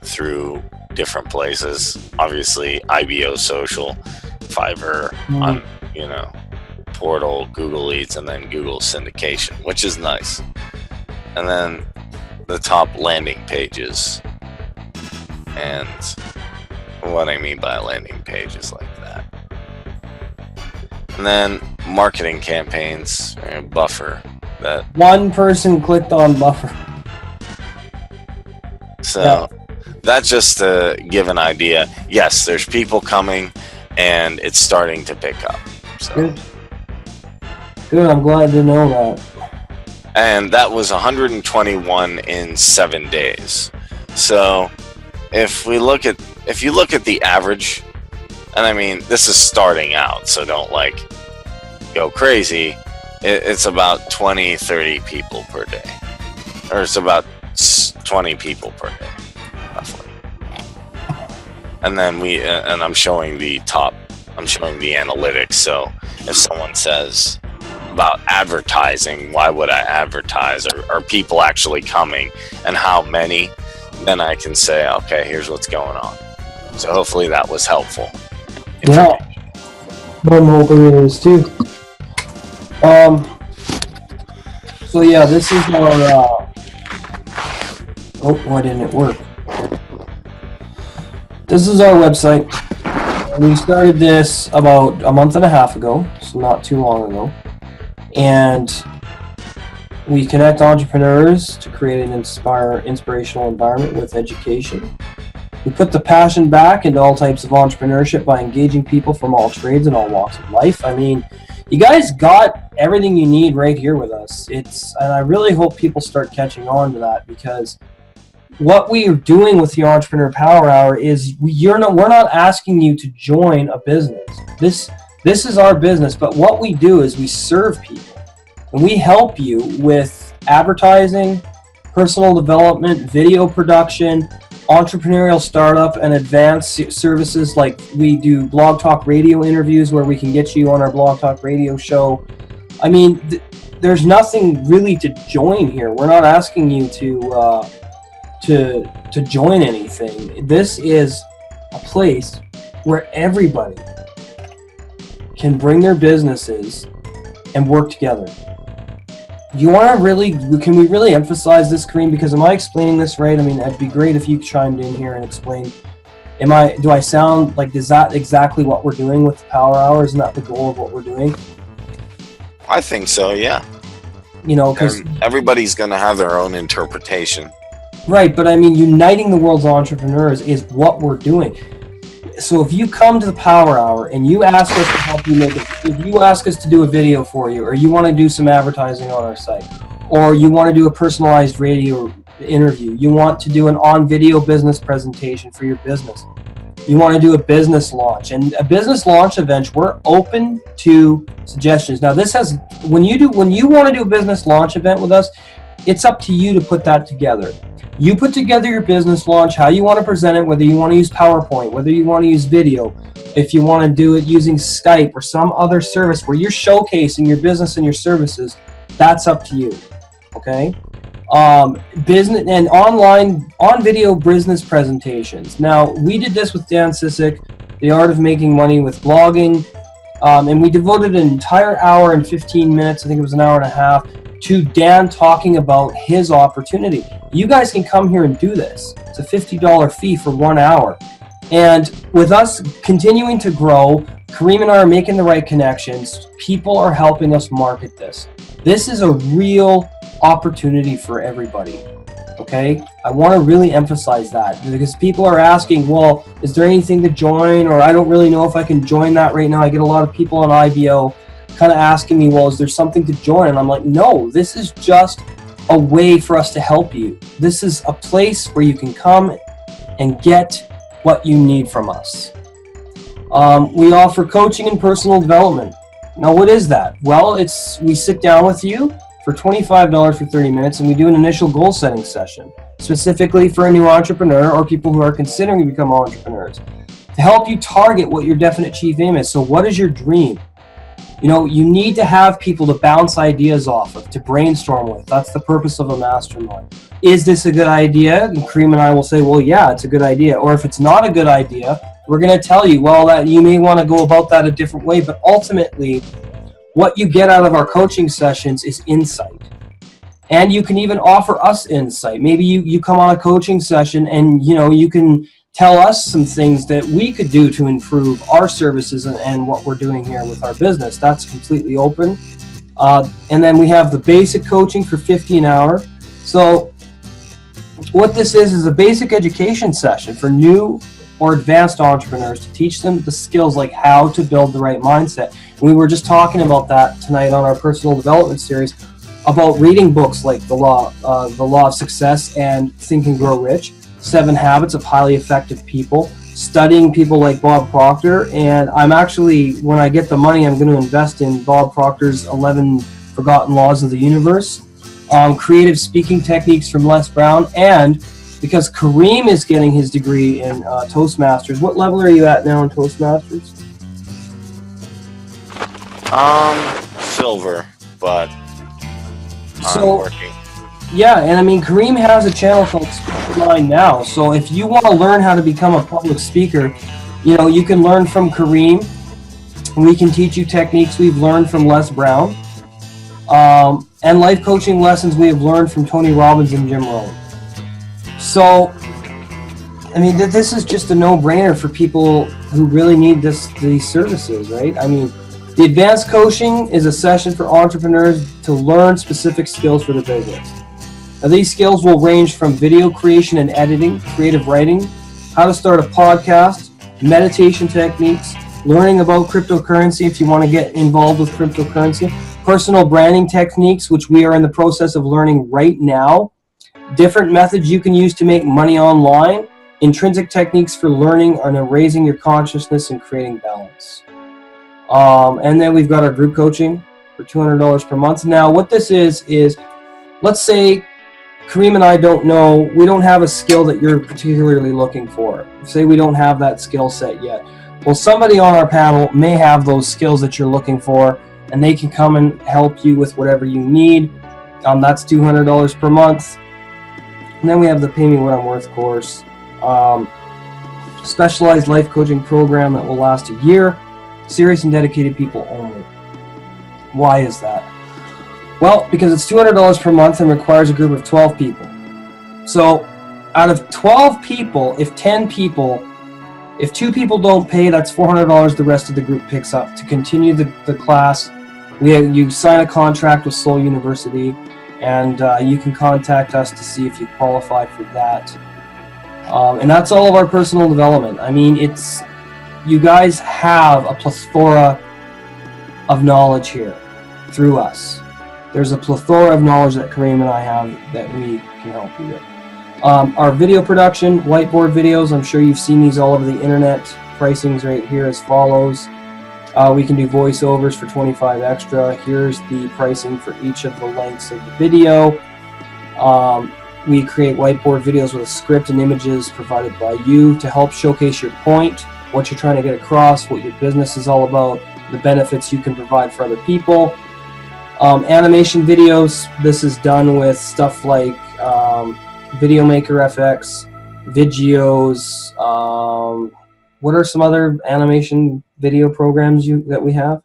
through different places. Obviously, IBO social, Fiverr, on, you know, Portal, Google Leads, and then Google syndication, which is nice. And then the top landing pages. And what I mean by a landing page is like that. And then marketing campaigns, buffer. That one person clicked on buffer. So that's just to give an idea. Yes, there's people coming, and it's starting to pick up. So. Good. I'm glad to know that. And that was 121 in 7 days. So if you look at the average, and I mean, this is starting out, so don't like go crazy. It's about 20, 30 people per day, or it's about 20 people per day, roughly. And then and I'm showing the analytics. So if someone says about advertising, why would I advertise? Are people actually coming, and how many? Then I can say, okay, here's what's going on. So hopefully that was helpful. Yeah, I'm hoping it is too. So yeah, this is our. Why didn't it work? This is our website. We started this about a month and a half ago, so not too long ago. And we connect entrepreneurs to create an inspirational environment with education. We put the passion back into all types of entrepreneurship by engaging people from all trades and all walks of life. I mean, you guys got everything you need right here with us. And I really hope people start catching on to that, because what we are doing with the Entrepreneur Power Hour is we're not asking you to join a business. This is our business, but what we do is we serve people, and we help you with advertising, personal development, video production, entrepreneurial startup, and advanced services. Like we do Blog Talk Radio interviews where we can get you on our Blog Talk Radio show. I mean, there's nothing really to join here. We're not asking you to join anything. This is a place where everybody can bring their businesses and work together. Can we really emphasize this, Kareem? Because am I explaining this right? I mean, it'd be great if you chimed in here and explained. Do I sound like, is that exactly what we're doing with the Power Hour? Isn't that the goal of what we're doing? I think so, yeah. You know, because everybody's going to have their own interpretation. Right, but I mean, uniting the world's entrepreneurs is what we're doing. So if you come to the Power Hour and you ask us to help you if you ask us to do a video for you, or you want to do some advertising on our site, or you want to do a personalized radio interview, you want to do an on-video business presentation for your business, you want to do a business launch, and a business launch event, we're open to suggestions. Now, when you want to do a business launch event with us, it's up to you to put that together. You put together your business launch, how you want to present it, whether you want to use PowerPoint, whether you want to use video, if you want to do it using Skype or some other service where you're showcasing your business and your services, that's up to you, okay? Business and online on-video business presentations. Now, we did this with Dan Sissick, The Art of Making Money with Blogging, and we devoted an entire hour and 15 minutes, I think it was an hour and a half, to Dan talking about his opportunity. You guys can come here and do this. It's a $50 fee for 1 hour. And with us continuing to grow, Kareem and I are making the right connections. People are helping us market this. This is a real opportunity for everybody. Okay? I want to really emphasize that, because people are asking, well, is there anything to join? Or I don't really know if I can join that right now. I get a lot of people on IBO kind of asking me, well, is there something to join? And I'm like, no, this is just a way for us to help you. This is a place where you can come and get what you need from us. We offer coaching and personal development. Now, what is that? Well, we sit down with you for $25 for 30 minutes, and we do an initial goal setting session, specifically for a new entrepreneur or people who are considering to become entrepreneurs, to help you target what your definite chief aim is. So what is your dream? You know, you need to have people to bounce ideas off of, to brainstorm with. That's the purpose of a mastermind. Is this a good idea? And Kareem and I will say, well, yeah, it's a good idea. Or if it's not a good idea, we're going to tell you, well, that you may want to go about that a different way. But ultimately, what you get out of our coaching sessions is insight. And you can even offer us insight. Maybe you come on a coaching session and you can tell us some things that we could do to improve our services and what we're doing here with our business. That's completely open. And then we have the basic coaching for $50 an hour. So what this is a basic education session for new or advanced entrepreneurs to teach them the skills like how to build the right mindset. And we were just talking about that tonight on our personal development series about reading books like The Law of Success and Think and Grow Rich, 7 Habits of Highly Effective People, studying people like Bob Proctor. And I'm actually, when I get the money, I'm going to invest in Bob Proctor's 11 Forgotten Laws of the Universe, creative speaking techniques from Les Brown, and because Kareem is getting his degree in Toastmasters. What level are you at now in Toastmasters? Silver, but I'm working. Yeah, and I mean, Kareem has a channel called Speak Your Mind Now. So if you want to learn how to become a public speaker, you can learn from Kareem. We can teach you techniques we've learned from Les Brown. And life coaching lessons we have learned from Tony Robbins and Jim Rohn. So, I mean, this is just a no-brainer for people who really need these services, right? I mean, the advanced coaching is a session for entrepreneurs to learn specific skills for their business. Now, these skills will range from video creation and editing, creative writing, how to start a podcast, meditation techniques, learning about cryptocurrency if you want to get involved with cryptocurrency, personal branding techniques, which we are in the process of learning right now, different methods you can use to make money online, intrinsic techniques for learning and raising your consciousness and creating balance. And then we've got our group coaching for $200 per month. Now, what this is let's say Kareem and I we don't have a skill that you're particularly looking for. Say we don't have that skill set yet. Well, somebody on our panel may have those skills that you're looking for, and they can come and help you with whatever you need. That's $200 per month. And then we have the Pay Me What I'm Worth course. Specialized life coaching program that will last a year. Serious and dedicated people only. Why is that? Well, because it's $200 per month and requires a group of 12 people. So out of 12 people, if 2 people don't pay, that's $400 the rest of the group picks up. To continue the class, you sign a contract with Soul University, and you can contact us to see if you qualify for that. And that's all of our personal development. I mean, you guys have a plethora of knowledge here through us. There's a plethora of knowledge that Kareem and I have that we can help you with. Our video production, whiteboard videos, I'm sure you've seen these all over the internet. Pricing's right here as follows. We can do voiceovers for $25 extra. Here's the pricing for each of the lengths of the video. We create whiteboard videos with a script and images provided by you to help showcase your point, what you're trying to get across, what your business is all about, the benefits you can provide for other people. Animation videos, this is done with stuff like Videomaker FX, Videos. What are some other animation video programs that we have?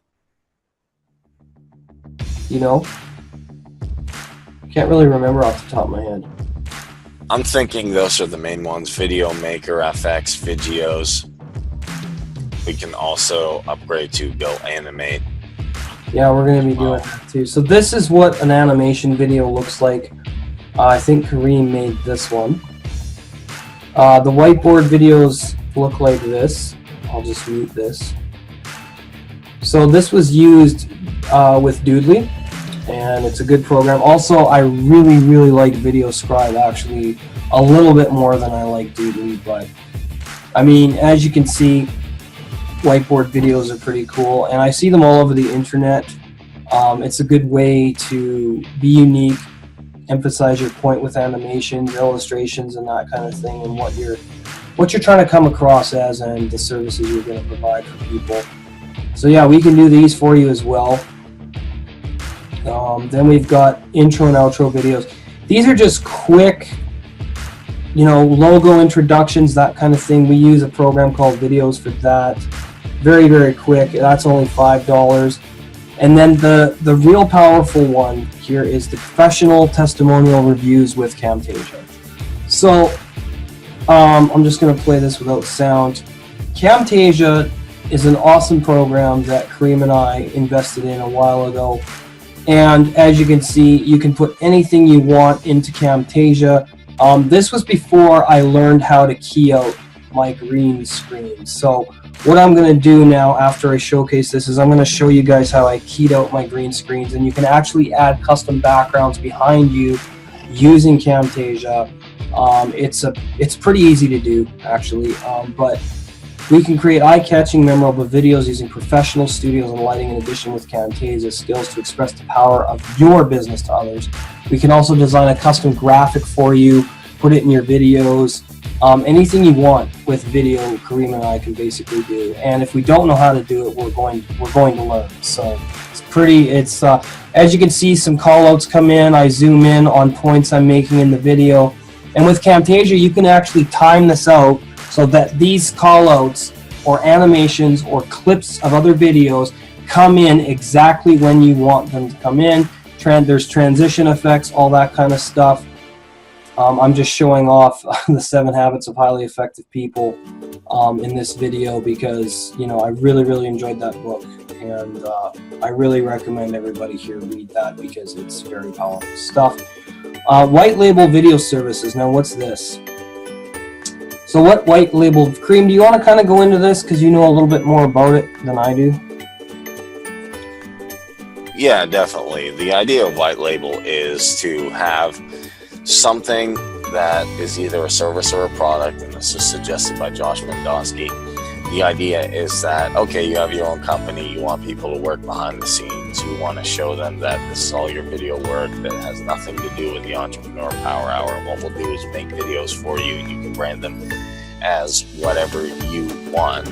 Can't really remember off the top of my head. I'm thinking those are the main ones. Videomaker FX, Videos. We can also upgrade to Go Animate. Yeah, we're going to be doing that too. So this is what an animation video looks like. I think Kareem made this one. The whiteboard videos look like this. I'll just mute this. So this was used with Doodly, and it's a good program. Also, I really, really like VideoScribe, actually, a little bit more than I like Doodly. But, I mean, as you can see, whiteboard videos are pretty cool, and I see them all over the internet. It's a good way to be unique, emphasize your point with animations, illustrations, and that kind of thing, and what you're trying to come across as, and the services you're going to provide for people. So yeah, we can do these for you as well. Then we've got intro and outro videos. These are just quick, logo introductions, that kind of thing. We use a program called Videos for that. Very, very quick. That's only $5. And then the real powerful one here is the professional testimonial reviews with Camtasia. So I'm just going to play this without sound. Camtasia is an awesome program that Kareem and I invested in a while ago. And as you can see, you can put anything you want into Camtasia. This was before I learned how to key out my green screen. So what I'm going to do now after I showcase this is I'm going to show you guys how I keyed out my green screens, and you can actually add custom backgrounds behind you using Camtasia. It's pretty easy to do actually, but we can create eye-catching, memorable videos using professional studios and lighting in addition with Camtasia skills to express the power of your business to others. We can also design a custom graphic for you, put it in your videos, anything you want with video, Kareem and I can basically do. And if we don't know how to do it, we're going to learn. So it's as you can see, some call-outs come in. I zoom in on points I'm making in the video. And with Camtasia, you can actually time this out so that these call-outs or animations or clips of other videos come in exactly when you want them to come in. There's transition effects, all that kind of stuff. I'm just showing off the 7 Habits of Highly Effective People in this video because, you know, I really enjoyed that book, and I really recommend everybody here read that because it's very powerful stuff. White label video services. Now, what's this? So what white label, Kareem, do you want to kind of go into this because you know a little bit more about it than I do? Yeah, definitely. The idea of white label is to have something that is either a service or a product, and this is suggested by Josh Mendosky. The idea is that, okay, you have your own company, you want people to work behind the scenes, you want to show them that this is all your video work that has nothing to do with the Entrepreneur Power Hour, and what we'll do is make videos for you, and you can brand them as whatever you want,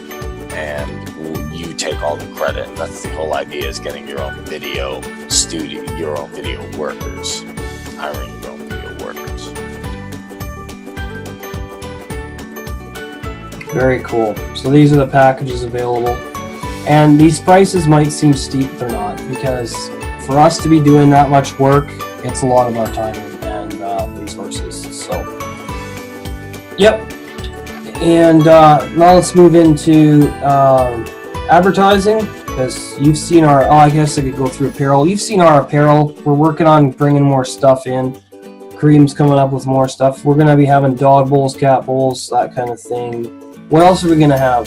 and you take all the credit. And that's the whole idea, is getting your own video studio, your own video workers, hiring your own video workers. Very cool. So these are the packages available, and these prices might seem steep. They're not, because for us to be doing that much work, it's a lot of our time and resources. So yep. And now let's move into advertising, because you've seen our, I guess I could go through apparel. You've seen our apparel. We're working on bringing more stuff in. Kareem's coming up with more stuff. We're going to be having dog bowls, cat bowls, that kind of thing. What else are we going to have?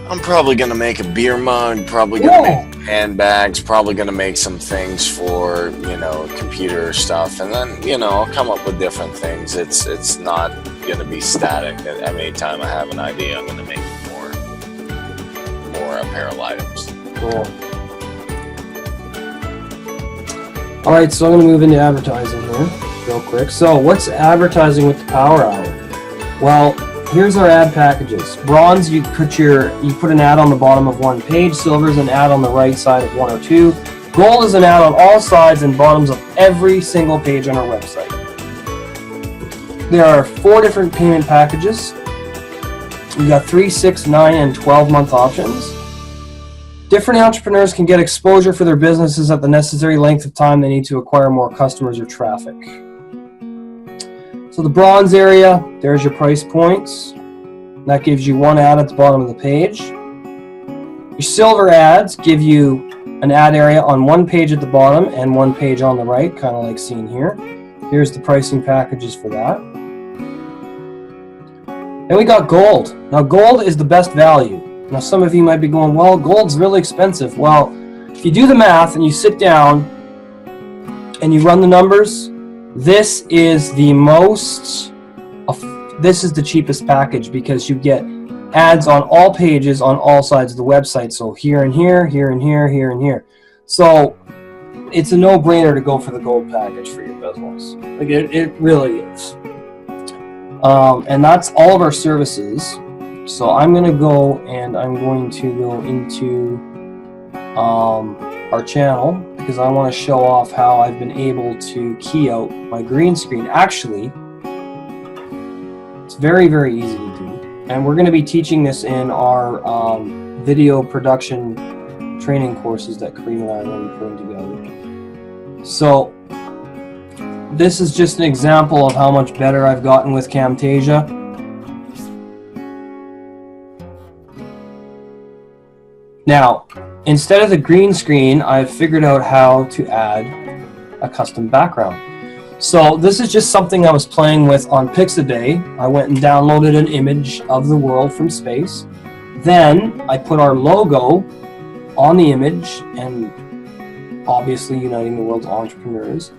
I'm probably going to make a beer mug, probably going to make handbags, probably going to make some things for, you know, computer stuff, and then, you know, I'll come up with different things. It's not going to be static. Every time I have an idea, I'm going to make more apparel items. Cool. All right, so I'm going to move into advertising here real quick. So what's advertising with the Power Hour? Well, here's our ad packages. Bronze, you put an ad on the bottom of one page. Silver is an ad on the right side of one or two. Gold is an ad on all sides and bottoms of every single page on our website. There are 4 different payment packages. We got 3, 6, 9, and 12-month options. Different entrepreneurs can get exposure for their businesses at the necessary length of time they need to acquire more customers or traffic. So the bronze area, there's your price points. That gives you 1 ad at the bottom of the page. Your silver ads give you an ad area on 1 page at the bottom and 1 page on the right, kind of like seen here. Here's the pricing packages for that. Then we got gold. Now gold is the best value. Now some of you might be going, well, gold's really expensive. Well, if you do the math and you sit down and you run the numbers, this is the cheapest package, because you get ads on all pages on all sides of the website. So here and here, here and here, here and here. So it's a no-brainer to go for the gold package for your business. Like it really is. And that's all of our services. So I'm going to go into our channel, because I want to show off how I've been able to key out my green screen. Actually, it's very easy to do, and we're going to be teaching this in our video production training courses that Kareem and I are going to be putting together. So this is just an example of how much better I've gotten with Camtasia. Now, instead of the green screen, I've figured out how to add a custom background. So this is just something I was playing with on Pixabay. I went and downloaded an image of the world from space. Then I put our logo on the image, and obviously uniting the world's entrepreneurs.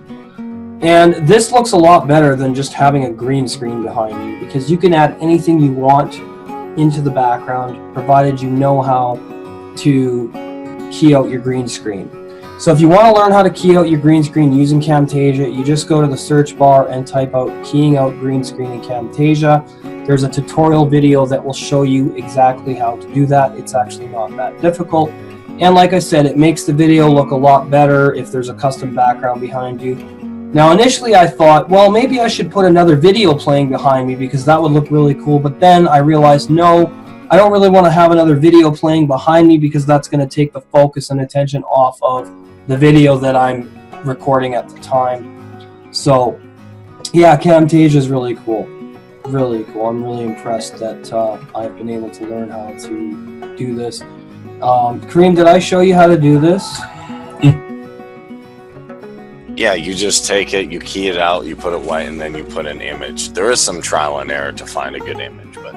And this looks a lot better than just having a green screen behind you, because you can add anything you want into the background, provided you know how to key out your green screen. So if you want to learn how to key out your green screen using Camtasia, you just go to the search bar and type out keying out green screen in Camtasia. There's a tutorial video that will show you exactly how to do that. It's actually not that difficult. And like I said, it makes the video look a lot better if there's a custom background behind you. Now initially I thought, well, maybe I should put another video playing behind me because that would look really cool. But then I realized, no, I don't really want to have another video playing behind me because that's going to take the focus and attention off of the video that I'm recording at the time. So yeah, Camtasia is really cool. Really cool. I'm really impressed that I've been able to learn how to do this. Kareem, did I show you how to do this? Yeah, you just take it, you key it out, you put it white, and then you put an image. There is some trial and error to find a good image, but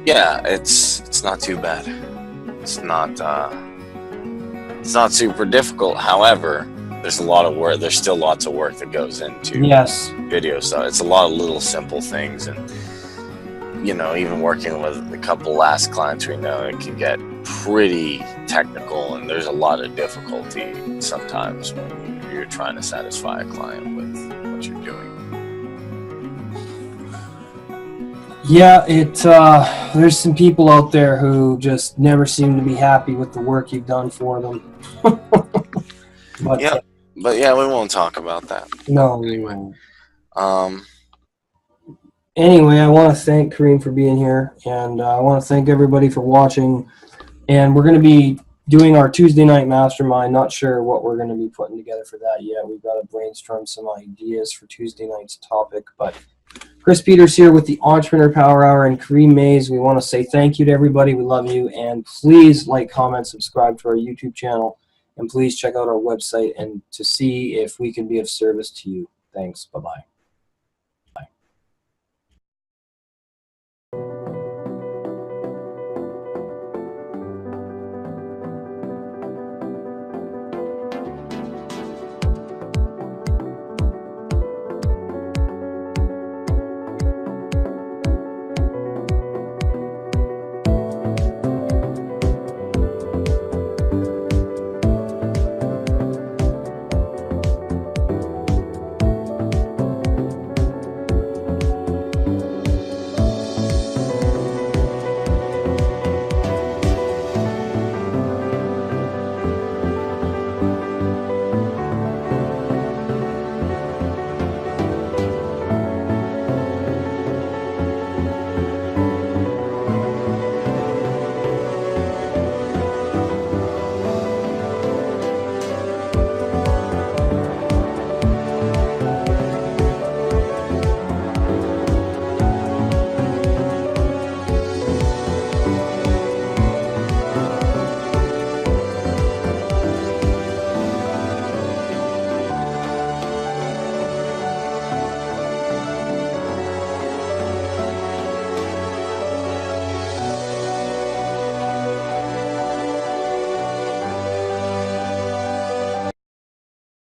yeah, it's not too bad. It's not super difficult. However, there's a lot of work. There's still lots of work that goes into video, so it's a lot of little simple things. And you know, even working with a couple last clients we know, it can get pretty technical, and there's a lot of difficulty sometimes when you're trying to satisfy a client with what you're doing. Yeah, there's some people out there who just never seem to be happy with the work you've done for them. But yeah, we won't talk about that. No. Anyway. Anyway, I want to thank Kareem for being here, and I want to thank everybody for watching. And we're going to be doing our Tuesday night mastermind. Not sure what we're going to be putting together for that yet. We've got to brainstorm some ideas for Tuesday night's topic. But Chris Peters here with the Entrepreneur Power Hour and Kareem Mays. We want to say thank you to everybody. We love you. And please like, comment, subscribe to our YouTube channel. And please check out our website and to see if we can be of service to you. Thanks. Bye-bye.